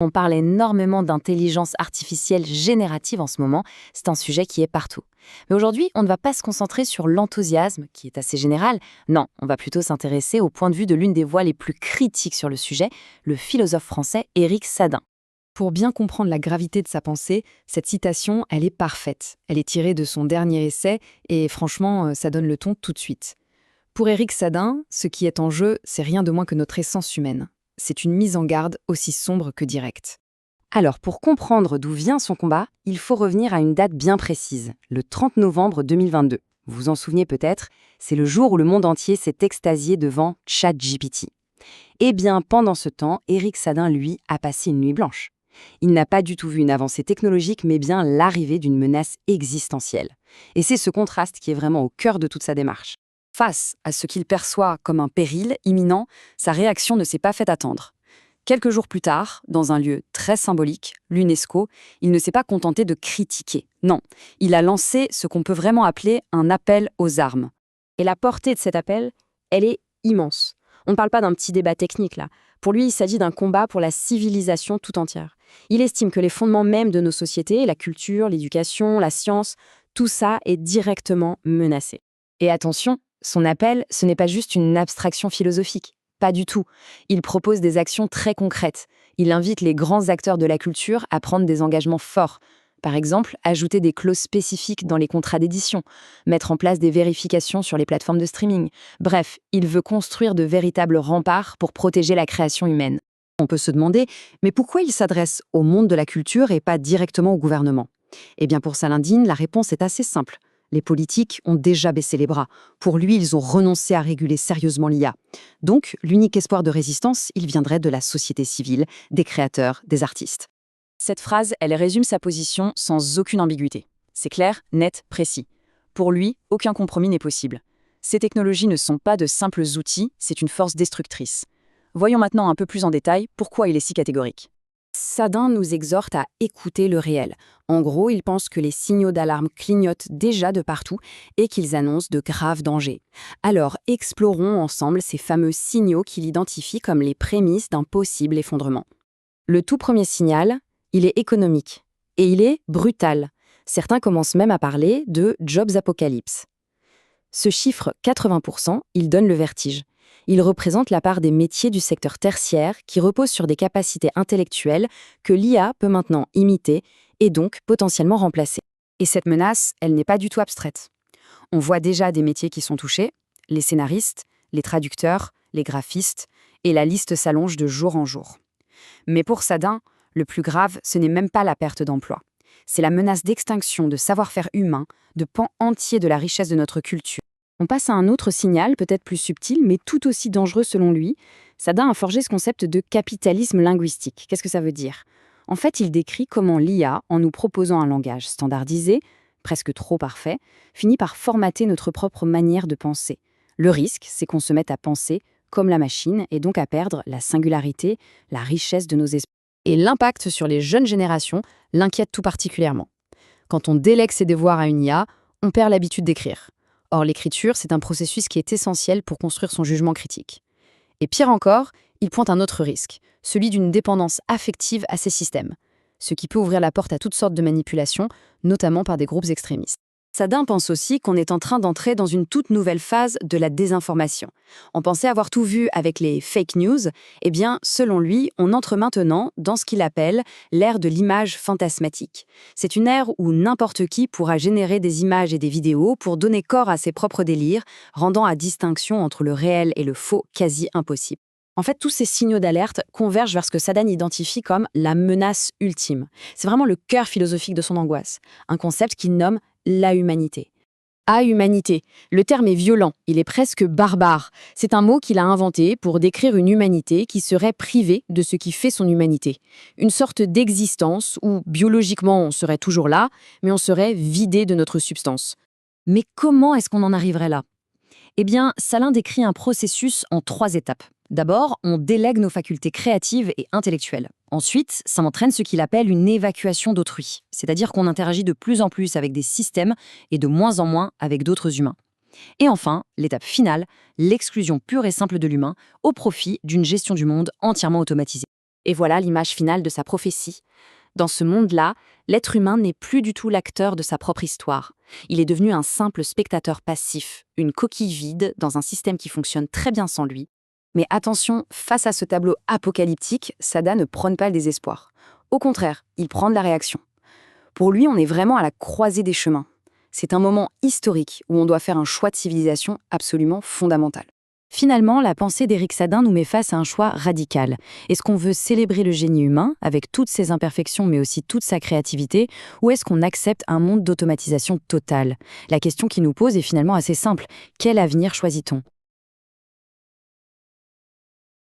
On parle énormément d'intelligence artificielle générative en ce moment, c'est un sujet qui est partout. Mais aujourd'hui, on ne va pas se concentrer sur l'enthousiasme, qui est assez général. Non, on va plutôt s'intéresser au point de vue de l'une des voix les plus critiques sur le sujet, le philosophe français Éric Sadin. Pour bien comprendre la gravité de sa pensée, cette citation, elle est parfaite. Elle est tirée de son dernier essai et franchement, ça donne le ton tout de suite. Pour Éric Sadin, ce qui est en jeu, c'est rien de moins que notre essence humaine. C'est une mise en garde aussi sombre que directe. Alors, pour comprendre d'où vient son combat, il faut revenir à une date bien précise, le 30 novembre 2022. Vous vous en souvenez peut-être, c'est le jour où le monde entier s'est extasié devant ChatGPT. Eh bien, pendant ce temps, Éric Sadin, lui, a passé une nuit blanche. Il n'a pas du tout vu une avancée technologique, mais bien l'arrivée d'une menace existentielle. Et c'est ce contraste qui est vraiment au cœur de toute sa démarche. Face à ce qu'il perçoit comme un péril imminent, sa réaction ne s'est pas fait attendre. Quelques jours plus tard, dans un lieu très symbolique, l'UNESCO, il ne s'est pas contenté de critiquer. Non, il a lancé ce qu'on peut vraiment appeler un appel aux armes. Et la portée de cet appel, elle est immense. On ne parle pas d'un petit débat technique là. Pour lui, il s'agit d'un combat pour la civilisation tout entière. Il estime que les fondements mêmes de nos sociétés, la culture, l'éducation, la science, tout ça est directement menacé. Et attention, son appel, ce n'est pas juste une abstraction philosophique. Pas du tout. Il propose des actions très concrètes. Il invite les grands acteurs de la culture à prendre des engagements forts. Par exemple, ajouter des clauses spécifiques dans les contrats d'édition, mettre en place des vérifications sur les plateformes de streaming. Bref, il veut construire de véritables remparts pour protéger la création humaine. On peut se demander, mais pourquoi il s'adresse au monde de la culture et pas directement au gouvernement? Eh bien pour Saladin, la réponse est assez simple. Les politiques ont déjà baissé les bras. Pour lui, ils ont renoncé à réguler sérieusement l'IA. Donc, l'unique espoir de résistance, il viendrait de la société civile, des créateurs, des artistes. Cette phrase, elle résume sa position sans aucune ambiguïté. C'est clair, net, précis. Pour lui, aucun compromis n'est possible. Ces technologies ne sont pas de simples outils, c'est une force destructrice. Voyons maintenant un peu plus en détail pourquoi il est si catégorique. Sadin nous exhorte à écouter le réel. En gros, il pense que les signaux d'alarme clignotent déjà de partout et qu'ils annoncent de graves dangers. Alors, explorons ensemble ces fameux signaux qu'il identifie comme les prémices d'un possible effondrement. Le tout premier signal, il est économique. Et il est brutal. Certains commencent même à parler de « jobs apocalypse ». Ce chiffre, 80%, il donne le vertige. Il représente la part des métiers du secteur tertiaire qui reposent sur des capacités intellectuelles que l'IA peut maintenant imiter et donc potentiellement remplacer. Et cette menace, elle n'est pas du tout abstraite. On voit déjà des métiers qui sont touchés, les scénaristes, les traducteurs, les graphistes, et la liste s'allonge de jour en jour. Mais pour Sadin, le plus grave, ce n'est même pas la perte d'emploi. C'est la menace d'extinction de savoir-faire humain, de pans entiers de la richesse de notre culture. On passe à un autre signal, peut-être plus subtil, mais tout aussi dangereux selon lui. Sadin a forgé ce concept de capitalisme linguistique. Qu'est-ce que ça veut dire? En fait, il décrit comment l'IA, en nous proposant un langage standardisé, presque trop parfait, finit par formater notre propre manière de penser. Le risque, c'est qu'on se mette à penser comme la machine et donc à perdre la singularité, la richesse de nos esprits. Et l'impact sur les jeunes générations l'inquiète tout particulièrement. Quand on délègue ses devoirs à une IA, on perd l'habitude d'écrire. Or, l'écriture, c'est un processus qui est essentiel pour construire son jugement critique. Et pire encore, il pointe un autre risque, celui d'une dépendance affective à ces systèmes, ce qui peut ouvrir la porte à toutes sortes de manipulations, notamment par des groupes extrémistes. Sadin pense aussi qu'on est en train d'entrer dans une toute nouvelle phase de la désinformation. On pensait avoir tout vu avec les fake news, eh bien, selon lui, on entre maintenant dans ce qu'il appelle l'ère de l'image fantasmatique. C'est une ère où n'importe qui pourra générer des images et des vidéos pour donner corps à ses propres délires, rendant la distinction entre le réel et le faux quasi impossible. En fait, tous ces signaux d'alerte convergent vers ce que Sadin identifie comme la menace ultime. C'est vraiment le cœur philosophique de son angoisse, un concept qu'il nomme la humanité. A-humanité. Le terme est violent, il est presque barbare. C'est un mot qu'il a inventé pour décrire une humanité qui serait privée de ce qui fait son humanité. Une sorte d'existence où, biologiquement, on serait toujours là, mais on serait vidé de notre substance. Mais comment est-ce qu'on en arriverait là? Eh bien, Sadin décrit un processus en 3 étapes. D'abord, on délègue nos facultés créatives et intellectuelles. Ensuite, ça entraîne ce qu'il appelle une évacuation d'autrui, c'est-à-dire qu'on interagit de plus en plus avec des systèmes et de moins en moins avec d'autres humains. Et enfin, l'étape finale, l'exclusion pure et simple de l'humain au profit d'une gestion du monde entièrement automatisée. Et voilà l'image finale de sa prophétie. Dans ce monde-là, l'être humain n'est plus du tout l'acteur de sa propre histoire. Il est devenu un simple spectateur passif, une coquille vide dans un système qui fonctionne très bien sans lui. Mais attention, face à ce tableau apocalyptique, Sada ne prône pas le désespoir. Au contraire, il prend de la réaction. Pour lui, on est vraiment à la croisée des chemins. C'est un moment historique où on doit faire un choix de civilisation absolument fondamental. Finalement, la pensée d'Éric Sadin nous met face à un choix radical. Est-ce qu'on veut célébrer le génie humain, avec toutes ses imperfections mais aussi toute sa créativité, ou est-ce qu'on accepte un monde d'automatisation totale? La question qu'il nous pose est finalement assez simple. Quel avenir choisit-on?